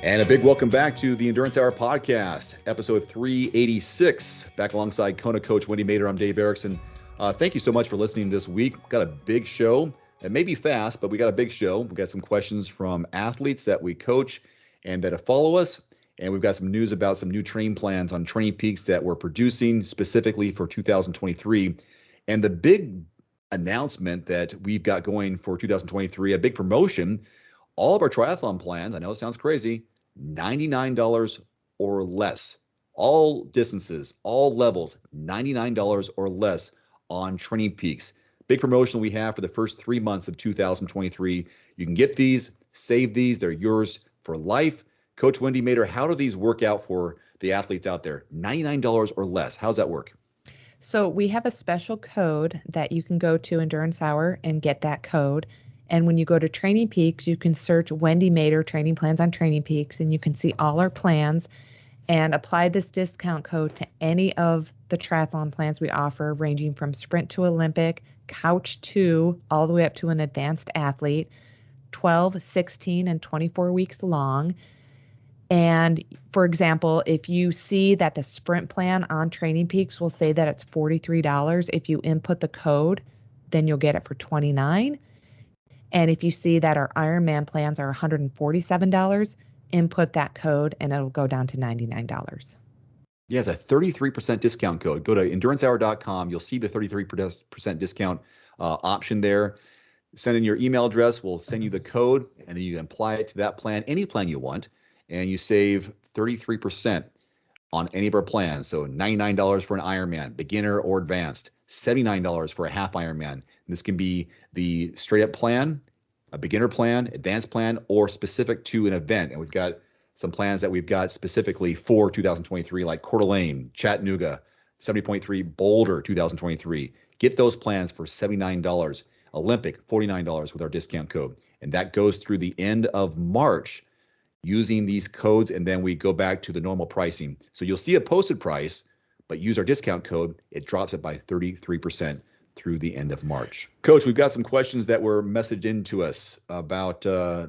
And a big welcome back to the Endurance Hour podcast, episode 386. Back alongside Kona coach Wendy Mader, I'm Dave Erickson. Thank you so much for listening this week. We've got a big show. It may be fast, but we got a big show. We've got some questions from athletes that we coach and that follow us. And we've got some news about some new training plans on Training Peaks that we're producing specifically for 2023. And the big announcement that we've got going for 2023, a big promotion, all of our triathlon plans, I know it sounds crazy, $99 or less. All distances, all levels, $99 or less on Training Peaks. Big promotion we have for the first 3 months of 2023. You can get these, save these, they're yours for life. Coach Wendy Mader, how do these work out for the athletes out there? $99 or less. How's that work? So we have a special code that you can go to Endurance Hour and get that code. And when you go to Training Peaks, you can search Wendy Mader training plans on Training Peaks, and you can see all our plans and apply this discount code to any of the triathlon plans we offer, ranging from sprint to Olympic, couch to all the way up to an advanced athlete, 12, 16, and 24 weeks long. And for example, if you see that the sprint plan on Training Peaks will say that it's $43, if you input the code, then you'll get it for $29. And if you see that our Ironman plans are $147, input that code and it'll go down to $99. Yeah, it's a 33% discount code. Go to endurancehour.com. You'll see the 33% discount option there. Send in your email address. We'll send you the code, and then you can apply it to that plan, any plan you want, and you save 33% on any of our plans. So $99 for an Ironman, beginner or advanced, $79 for a half Ironman. This can be the straight up plan, a beginner plan, advanced plan, or specific to an event. And we've got some plans that we've got specifically for 2023, like Coeur d'Alene, Chattanooga, 70.3 Boulder 2023. Get those plans for $79. Olympic, $49 with our discount code. And that goes through the end of March using these codes, and then we go back to the normal pricing. So you'll see a posted price, but use our discount code, it drops it by 33% through the end of March. Coach, we've got some questions that were messaged in to us about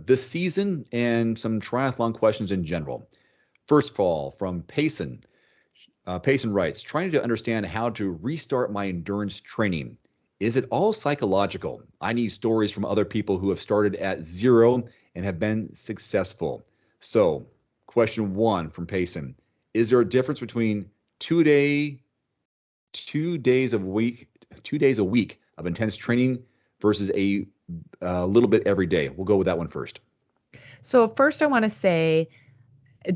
this season and some triathlon questions in general. First of all, from Payson. Payson writes, trying to understand how to restart my endurance training. Is it all psychological? I need stories from other people who have started at zero and have been successful. So, question one from Payson. Is there a difference between 2 days a week of intense training versus a little bit every day? We'll go with that one first. So first I want to say,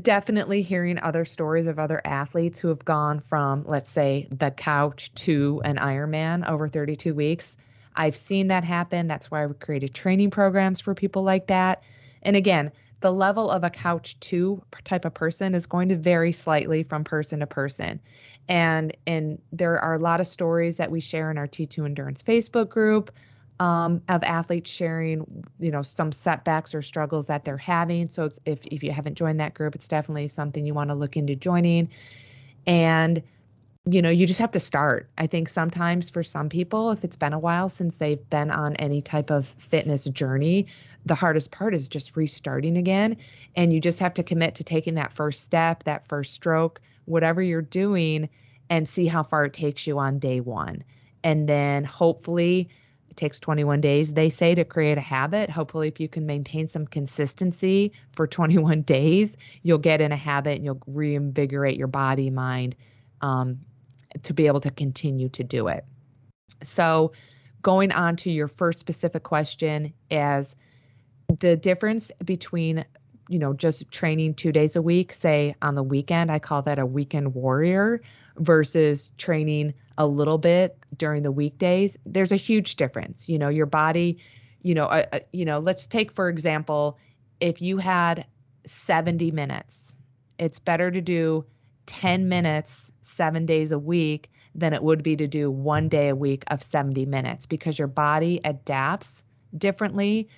definitely hearing other stories of other athletes who have gone from, let's say, the couch to an Ironman over 32 weeks. I've seen that happen. That's why we created training programs for people like that. And again, the level of a couch to type of person is going to vary slightly from person to person. And there are a lot of stories that we share in our T2 Endurance Facebook group of athletes sharing, some setbacks or struggles that they're having. So if you haven't joined that group, it's definitely something you want to look into joining. And you just have to start. I think sometimes for some people, if it's been a while since they've been on any type of fitness journey, the hardest part is just restarting again. And you just have to commit to taking that first step, that first stroke, whatever you're doing, and see how far it takes you on day one. And then hopefully it takes 21 days, they say, to create a habit. Hopefully, if you can maintain some consistency for 21 days, you'll get in a habit and you'll reinvigorate your body, mind, to be able to continue to do it. So going on to your first specific question, as the difference between, just training 2 days a week, say on the weekend, I call that a weekend warrior, versus training a little bit during the weekdays, there's a huge difference. Your body, let's take, for example, if you had 70 minutes, it's better to do 10 minutes 7 days a week than it would be to do 1 day a week of 70 minutes, because your body adapts differently.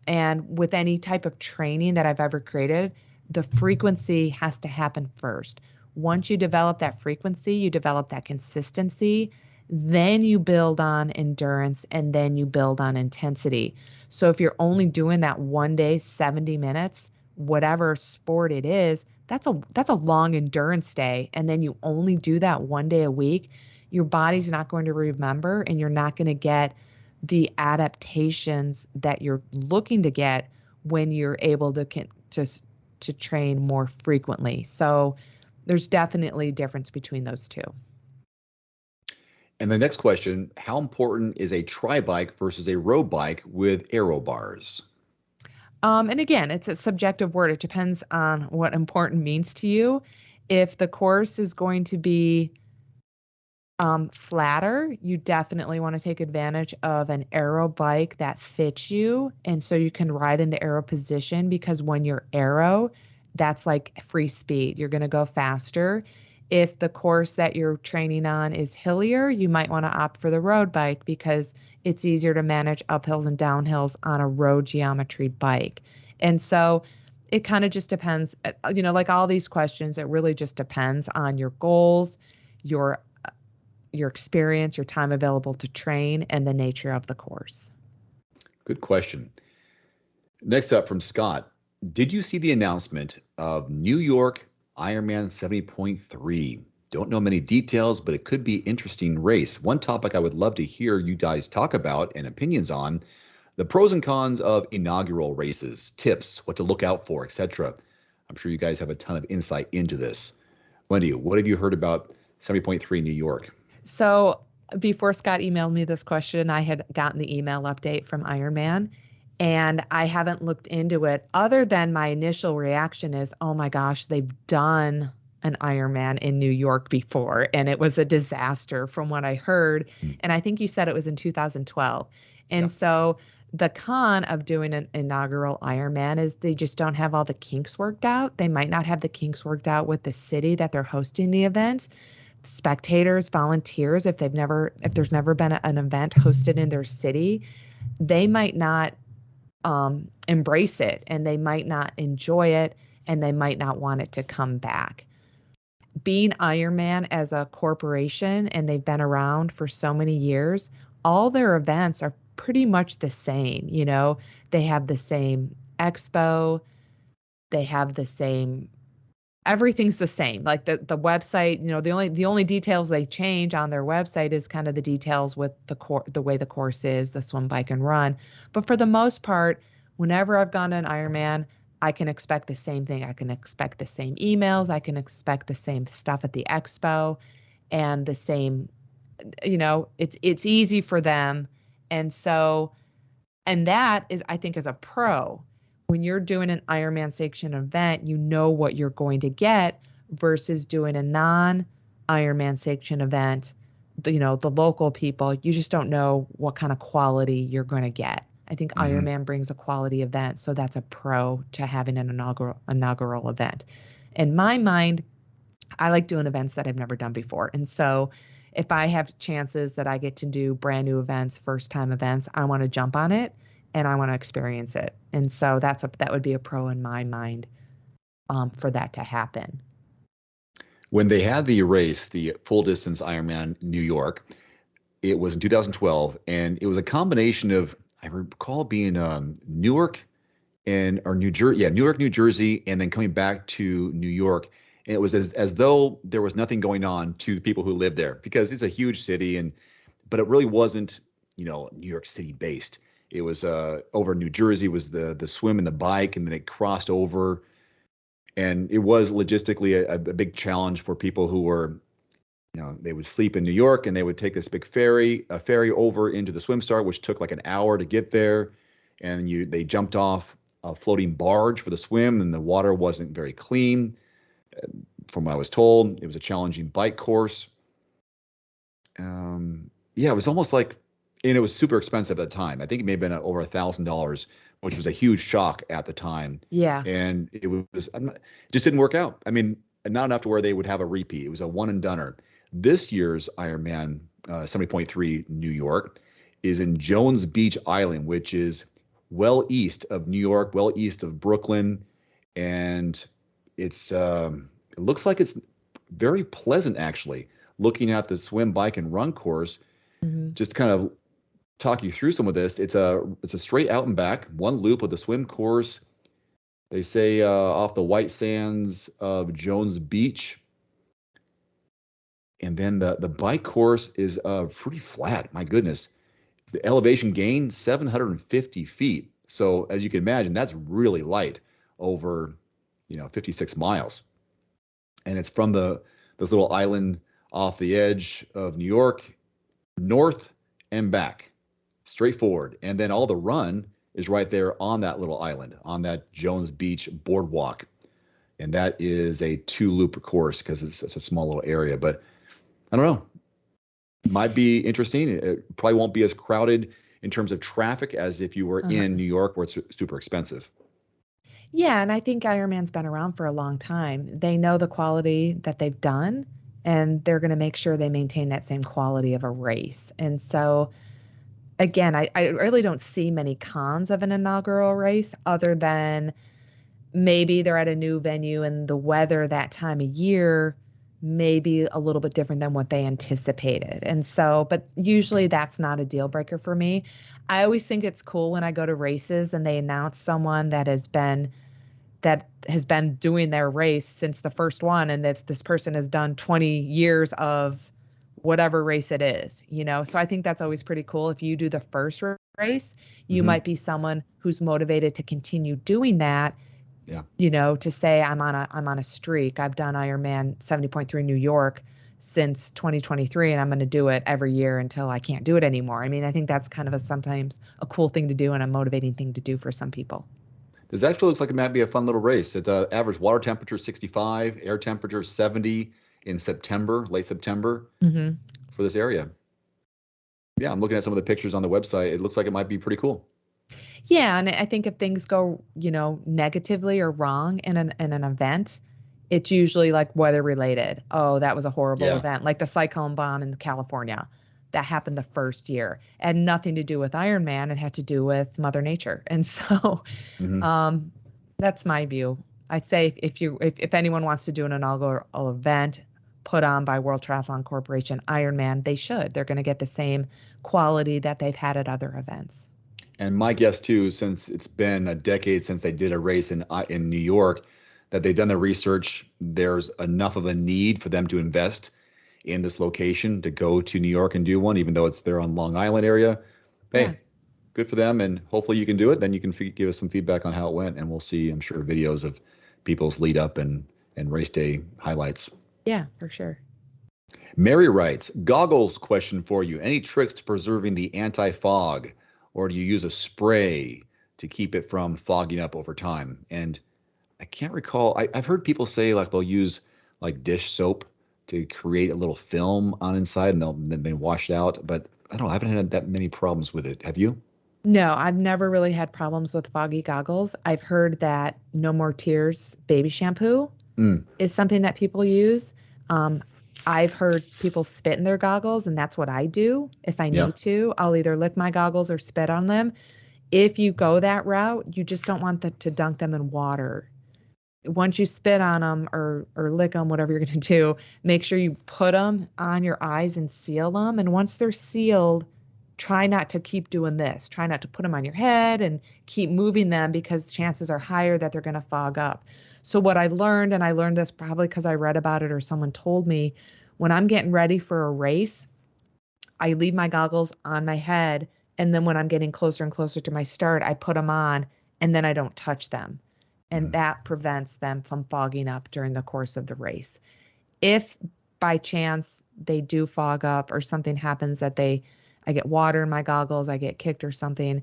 And with any type of training that I've ever created, the frequency has to happen first. Once you develop that frequency, you develop that consistency, then you build on endurance, and then you build on intensity. So if you're only doing that 1 day, 70 minutes, whatever sport it is, that's a long endurance day. And then you only do that one day a week. Your body's not going to remember, and you're not going to get the adaptations that you're looking to get when you're able to just to train more frequently. So there's definitely a difference between those two. And the next question, how important is a tri-bike versus a road bike with aero bars? And again, it's a subjective word. It depends on what important means to you. If the course is going to be flatter, you definitely want to take advantage of an aero bike that fits you. And so you can ride in the aero position, because when you're aero, that's like free speed. You're going to go faster. If the course that you're training on is hillier, you might want to opt for the road bike, because it's easier to manage uphills and downhills on a road geometry bike. And so it kind of just depends, like all these questions, it really just depends on your goals, your experience, your time available to train, and the nature of the course. Good question. Next up from Scott, did you see the announcement of New York Ironman 70.3? Don't know many details, but it could be interesting race. One topic I would love to hear you guys talk about and opinions on, the pros and cons of inaugural races, tips, what to look out for, etc. I'm sure you guys have a ton of insight into this. Wendy, what have you heard about 70.3 New York? So before Scott emailed me this question, I had gotten the email update from Ironman, and I haven't looked into it, other than my initial reaction is, oh my gosh, they've done an Ironman in New York before, and it was a disaster from what I heard. And I think you said it was in 2012. And so the con of doing an inaugural Ironman is they just don't have all the kinks worked out. They might not have the kinks worked out with the city that they're hosting the event. Spectators, volunteers, if there's never been an event hosted in their city, they might not embrace it, and they might not enjoy it, and they might not want it to come back. Being Ironman as a corporation, and they've been around for so many years, all their events are pretty much the same. They have the same expo, they have the same, everything's the same. Like the website, the only details they change on their website is kind of the details with the way the course is, the swim, bike, and run. But for the most part, whenever I've gone to an Ironman, I can expect the same thing. I can expect the same emails. I can expect the same stuff at the expo, and the same, it's easy for them. And that is, I think, is a pro. When you're doing an Ironman sanctioned event, you know what you're going to get, versus doing a non-Ironman sanctioned event. The local people, you just don't know what kind of quality you're going to get. I think Ironman brings a quality event, so that's a pro to having an inaugural event. In my mind, I like doing events that I've never done before. And so if I have chances that I get to do brand new events, first time events, I want to jump on it and I want to experience it. And so that would be a pro in my mind, for that to happen. When they had the race, the full distance Ironman New York, it was in 2012, and it was a combination of, I recall being Newark or New Jersey, Newark, New Jersey, and then coming back to New York. And it was as though there was nothing going on to the people who live there, because it's a huge city, but it really wasn't, New York City based. It was over New Jersey was the swim and the bike, and then it crossed over. And it was logistically a big challenge for people who were, they would sleep in New York, and they would take this big ferry over into the swim start, which took like an hour to get there. And they jumped off a floating barge for the swim, and the water wasn't very clean. From what I was told, it was a challenging bike course. It was almost like, and it was super expensive at the time. I think it may have been over $1,000, which was a huge shock at the time. Yeah. And it just didn't work out. I mean, not enough to where they would have a repeat. It was a one and doneer. This year's Ironman 70.3 New York is in Jones Beach Island, which is well east of New York, well east of Brooklyn. And it looks like it's very pleasant, actually, looking at the swim, bike, and run course. Just kind of talk you through some of this. It's a straight out and back, one loop of the swim course. They say off the white sands of Jones Beach. And then the bike course is pretty flat. My goodness. The elevation gain, 750 feet. So as you can imagine, that's really light over, 56 miles. And it's from this little island off the edge of New York, north and back, straightforward. And then all the run is right there on that little island, on that Jones Beach boardwalk. And that is a 2-loop course because it's such a small little area. But I don't know. Might be interesting. It probably won't be as crowded in terms of traffic as if you were in New York where it's super expensive. Yeah, and I think Ironman's been around for a long time. They know the quality that they've done, and they're going to make sure they maintain that same quality of a race. And so, again, I really don't see many cons of an inaugural race other than maybe they're at a new venue and the weather that time of year may be a little bit different than what they anticipated. And so, but usually that's not a deal breaker for me. I always think it's cool when I go to races and they announce someone that has been doing their race since the first one, and that this person has done 20 years of whatever race it is, So I think that's always pretty cool. If you do the first race, you might be someone who's motivated to continue doing that. Yeah. To say I'm on a streak. I've done Ironman 70.3 New York since 2023, and I'm going to do it every year until I can't do it anymore. I mean, I think that's kind of sometimes a cool thing to do and a motivating thing to do for some people. This actually looks like it might be a fun little race. It average water temperature 65, air temperature 70 in September, late September for this area. Yeah, I'm looking at some of the pictures on the website. It looks like it might be pretty cool. Yeah, and I think if things go, negatively or wrong in an event, it's usually like weather related. Oh, that was a horrible event, like the cyclone bomb in California. That happened the first year. It had nothing to do with Ironman. It had to do with Mother Nature. And so that's my view. I'd say if anyone wants to do an inaugural event put on by World Triathlon Corporation, Ironman, they should. They're going to get the same quality that they've had at other events. And my guess too, since it's been a decade since they did a race in New York, that they've done the research. There's enough of a need for them to invest in this location to go to New York and do one, even though it's there on Long Island area. Hey, good for them, and hopefully you can do it. Then you can give us some feedback on how it went, and we'll see, I'm sure, videos of people's lead up and race day highlights. Yeah, for sure. Mary writes, goggles question for you. Any tricks to preserving the anti-fog, or do you use a spray to keep it from fogging up over time? And I can't recall. I've heard people say like they'll use like dish soap to create a little film on inside, and then they wash it out. But I don't know. I haven't had that many problems with it. Have you? No, I've never really had problems with foggy goggles. I've heard that No More Tears baby shampoo is something that people use. I've heard people spit in their goggles, and that's what I do. If I need to, I'll either lick my goggles or spit on them. If you go that route, you just don't want to dunk them in water. Once you spit on them or lick them, whatever you're going to do, make sure you put them on your eyes and seal them. And once they're sealed, try not to keep doing this. Try not to put them on your head and keep moving them, because chances are higher that they're going to fog up. So what I learned, and I learned this probably because I read about it or someone told me, when I'm getting ready for a race, I leave my goggles on my head. And then when I'm getting closer and closer to my start, I put them on, and then I don't touch them. And that prevents them from fogging up during the course of the race. If by chance they do fog up or something happens that I get water in my goggles, I get kicked or something,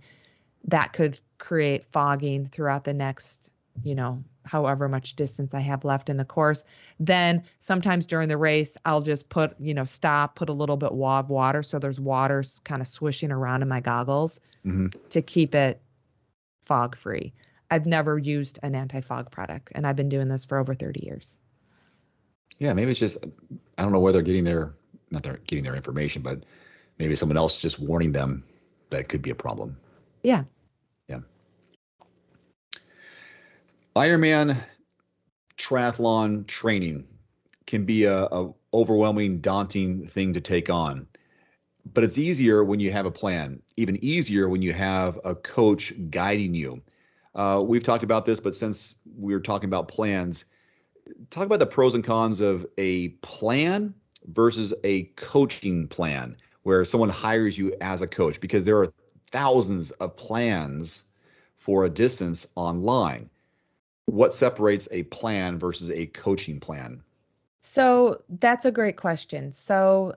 that could create fogging throughout the next, however much distance I have left in the course. Then sometimes during the race, I'll just put a little bit of water. So there's water kind of swishing around in my goggles to keep it fog free. I've never used an anti-fog product, and I've been doing this for over 30 years. Yeah, maybe it's just, I don't know where they're getting not they're getting their information, but maybe someone else just warning them that could be a problem. Yeah. Yeah. Ironman triathlon training can be a overwhelming, daunting thing to take on, but it's easier when you have a plan, even easier when you have a coach guiding you. We've talked about this, but since we're talking about plans, talk about the pros and cons of a plan versus a coaching plan where someone hires you as a coach, because there are thousands of plans for a distance online. What separates a plan versus a coaching plan? So that's a great question. So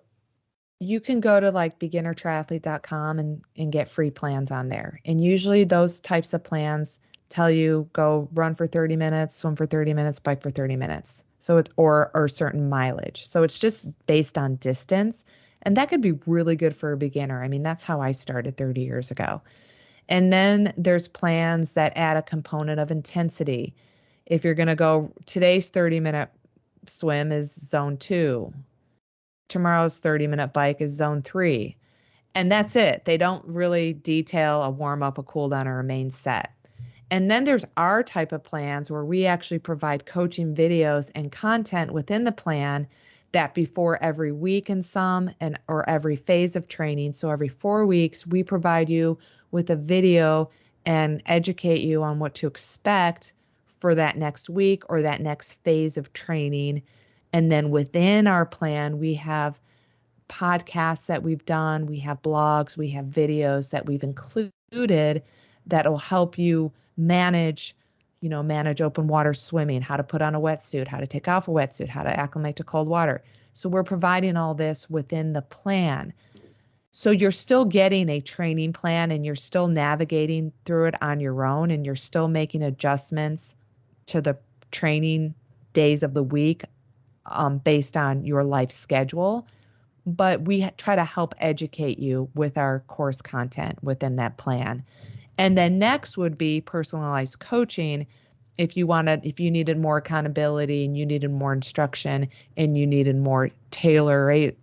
you can go to like beginnertriathlete.com and get free plans on there. And usually those types of plans tell you go run for 30 minutes, swim for 30 minutes, bike for 30 minutes. So it's or certain mileage. So it's just based on distance. And that could be really good for a beginner. I mean, that's how I started 30 years ago. And then there's plans that add a component of intensity. If you're going to go, today's 30-minute swim is zone 2. Tomorrow's 30-minute bike is zone 3. And that's it. They don't really detail a warm up, a cool down, or a main set. And then there's our type of plans where we actually provide coaching videos and content within the plan that before every week in some and or every phase of training. So every 4 weeks, we provide you with a video and educate you on what to expect for that next week or that next phase of training. And then within our plan, we have podcasts that we've done, we have blogs, we have videos that we've included that will help you manage, manage open water swimming, how to put on a wetsuit, how to take off a wetsuit, how to acclimate to cold water. So we're providing all this within the plan. So you're still getting a training plan and you're still navigating through it on your own and you're still making adjustments to the training days of the week based on your life schedule. But we try to help educate you with our course content within that plan. And then next would be personalized coaching. If you needed more accountability and you needed more instruction and you needed more tailorization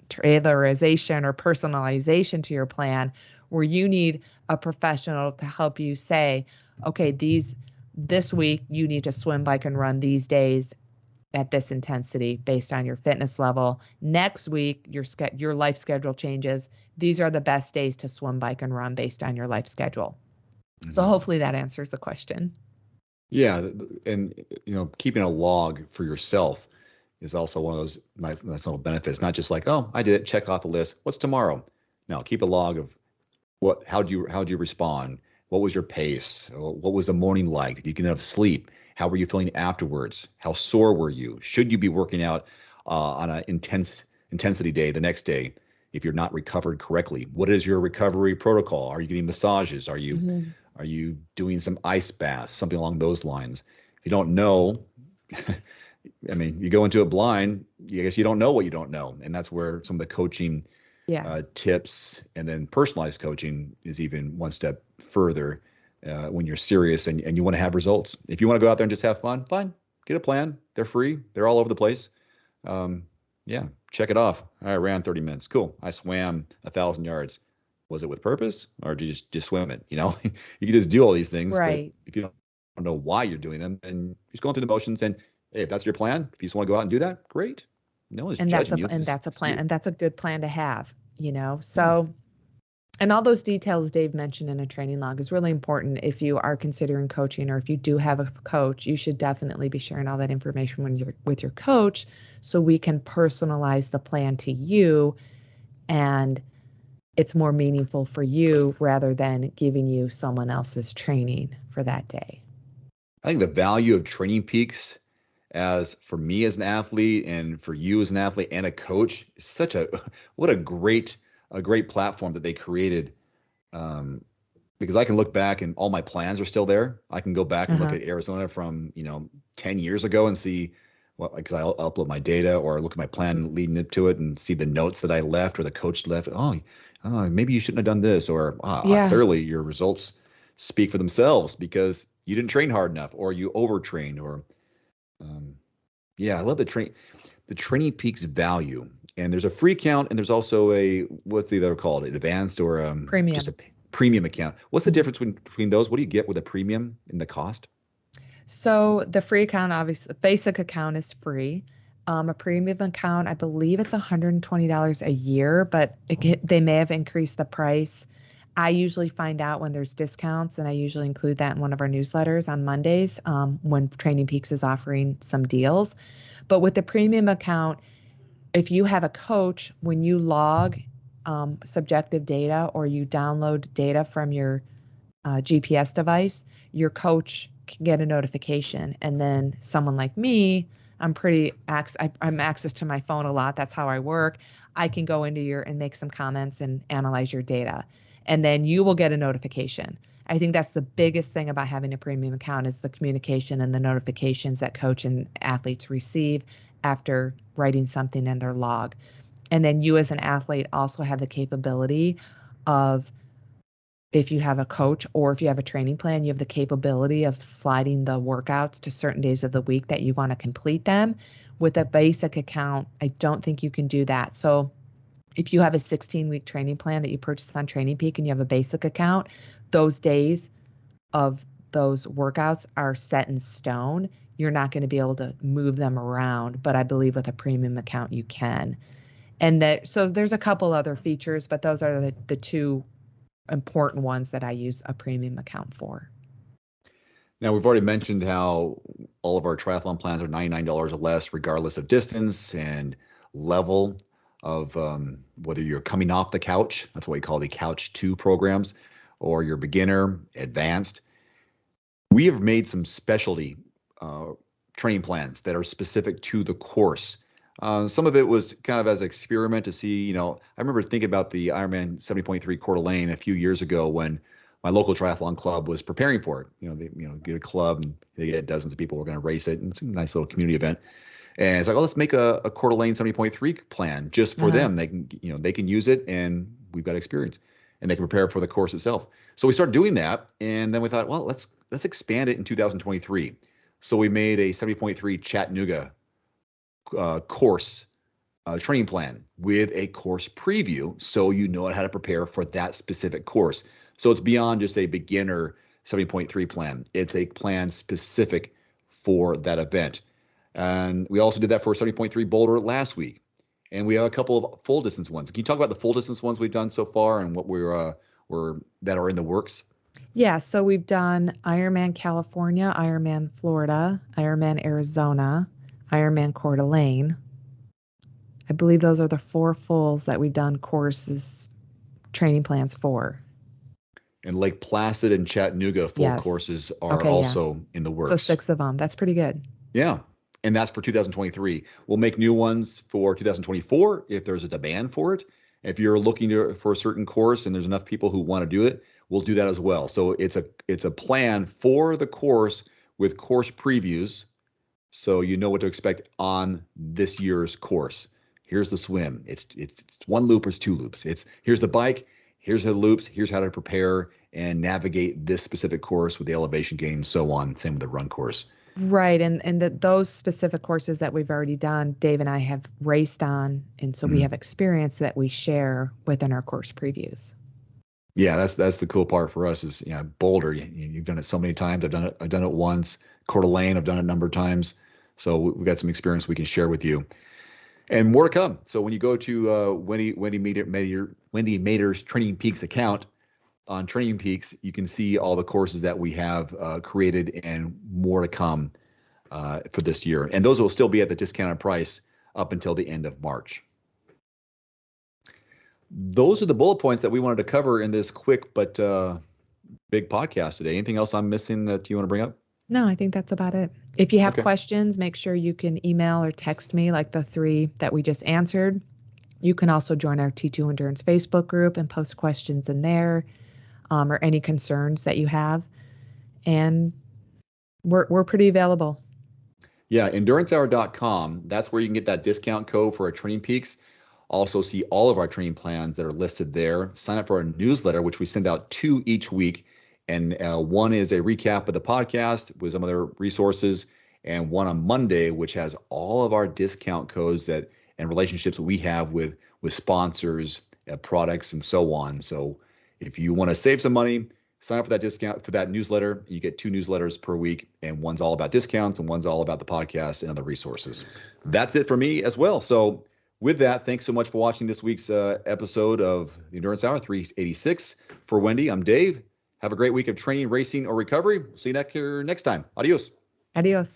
or personalization to your plan, where you need a professional to help you say, okay, this week you need to swim, bike, and run these days at this intensity based on your fitness level. Next week, your life schedule changes. These are the best days to swim, bike, and run based on your life schedule. Mm-hmm. So hopefully that answers the question. Yeah, and keeping a log for yourself is also one of those nice little benefits. Not just like, oh, I did it, check off the list. What's tomorrow? No, keep a log of how'd you respond? What was your pace? What was the morning like? Did you get enough sleep? How were you feeling afterwards? How sore were you? Should you be working out on an intensity day the next day if you're not recovered correctly? What is your recovery protocol? Are you getting massages? Are you doing some ice baths? Something along those lines. If you don't know, I mean, you go into it blind. I guess you don't know what you don't know, and that's where some of the coaching tips and then personalized coaching is even one step further. When you're serious and you want to have results. If you want to go out there and just have fun, fine. Get a plan. They're free. They're all over the place. Check it off. I ran 30 minutes. Cool. I swam 1,000 yards. Was it with purpose or did you just swim it? You can just do all these things. Right. But if you don't know why you're doing them, then you're just going through the motions. And hey, if that's your plan, if you just want to go out and do that, great. No one's judging you. That's a plan. And that's a good plan to have, So. Yeah. And all those details Dave mentioned in a training log is really important if you are considering coaching or if you do have a coach. You should definitely be sharing all that information with your coach so we can personalize the plan to you and it's more meaningful for you rather than giving you someone else's training for that day. I think the value of Training Peaks for me as an athlete and for you as an athlete and a coach is what a great platform that they created, because I can look back and all my plans are still there. I can go back and look at Arizona from 10 years ago and see because I'll upload my data or look at my plan leading up to it and see the notes that I left or the coach left. Oh, maybe you shouldn't have done this, or clearly your results speak for themselves because you didn't train hard enough or you overtrained or I love the Training Peaks value. And there's a free account and there's also what's the other called? An advanced or premium. Just a premium account. What's the difference between those? What do you get with a premium in the cost? So the free account, obviously, the basic account is free. A premium account, I believe it's $120 a year, but they may have increased the price. I usually find out when there's discounts, and I usually include that in one of our newsletters on Mondays when Training Peaks is offering some deals. But with the premium account, if you have a coach, when you log subjective data or you download data from your GPS device, your coach can get a notification. And then someone like me, I'm access to my phone a lot. That's how I work. I can go into and make some comments and analyze your data. And then you will get a notification. I think that's the biggest thing about having a premium account is the communication and the notifications that coach and athletes receive after writing something in their log. And then you as an athlete also have the capability of, if you have a coach or if you have a training plan, you have the capability of sliding the workouts to certain days of the week that you want to complete them. With a basic account, I don't think you can do that. So if you have a 16-week training plan that you purchased on Training Peak and you have a basic account, those days of those workouts are set in stone. You're not going to be able to move them around, but I believe with a premium account you can. So there's a couple other features, but those are the two important ones that I use a premium account for. Now, we've already mentioned how all of our triathlon plans are $99 or less, regardless of distance and level of whether you're coming off the couch, that's what we call the Couch 2 programs, or you're beginner, advanced. We have made some specialty training plans that are specific to the course. Some of it was kind of as an experiment to see, I remember thinking about the Ironman 70.3 Coeur d'Alene a few years ago when my local triathlon club was preparing for it. They get a club and they get dozens of people who are going to race it. And it's a nice little community event. And it's like, let's make a Coeur d'Alene 70.3 plan just for them. They can, they can use it and we've got experience and they can prepare for the course itself. So we started doing that. And then we thought, well, let's expand it in 2023. So we made a 70.3 Chattanooga course training plan with a course preview, so you know how to prepare for that specific course. So it's beyond just a beginner 70.3 plan. It's a plan specific for that event. And we also did that for 70.3 Boulder last week. And we have a couple of full distance ones. Can you talk about the full distance ones we've done so far and what we're that are in the works? Yeah, so we've done Ironman California, Ironman Florida, Ironman Arizona, Ironman Coeur d'Alene. I believe those are the 4 fulls that we've done courses, training plans for. And Lake Placid and Chattanooga full courses are also in the works. So 6 of them. That's pretty good. Yeah. And that's for 2023. We'll make new ones for 2024 if there's a demand for it. If you're looking for a certain course and there's enough people who want to do it, we'll do that as well. So it's a plan for the course with course previews, so you know what to expect on this year's course. Here's the swim. It's 1 loop or it's 2 loops. Here's the bike. Here's the loops. Here's how to prepare and navigate this specific course with the elevation gain, so on. Same with the run course. Right. And those specific courses that we've already done, Dave and I have raced on. And so we have experience that we share within our course previews. Yeah, that's the cool part for us is, Boulder, you've done it so many times. I've done it once. Coeur d'Alene, I've done it a number of times. So we've got some experience we can share with you. And more to come. So when you go to Wendy Mader's Training Peaks account on Training Peaks, you can see all the courses that we have created and more to come for this year. And those will still be at the discounted price up until the end of March. Those are the bullet points that we wanted to cover in this quick but big podcast today. Anything else I'm missing that you want to bring up? No, I think that's about it. If you have questions, make sure you can email or text me like the 3 that we just answered. You can also join our T2 Endurance Facebook group and post questions in there or any concerns that you have. And we're pretty available. Yeah, endurancehour.com. That's where you can get that discount code for our Training Peaks. Also see all of our training plans that are listed there. Sign up for our newsletter, which we send out 2 each week. And one is a recap of the podcast with some other resources, and one on Monday, which has all of our discount codes and relationships we have with sponsors, products, and so on. So if you want to save some money, sign up for that discount for that newsletter. You get 2 newsletters per week, and one's all about discounts and one's all about the podcast and other resources. That's it for me as well. So With that, thanks so much for watching this week's episode of the Endurance Hour 386. For Wendy, I'm Dave. Have a great week of training, racing, or recovery. See you next time. Adios. Adios.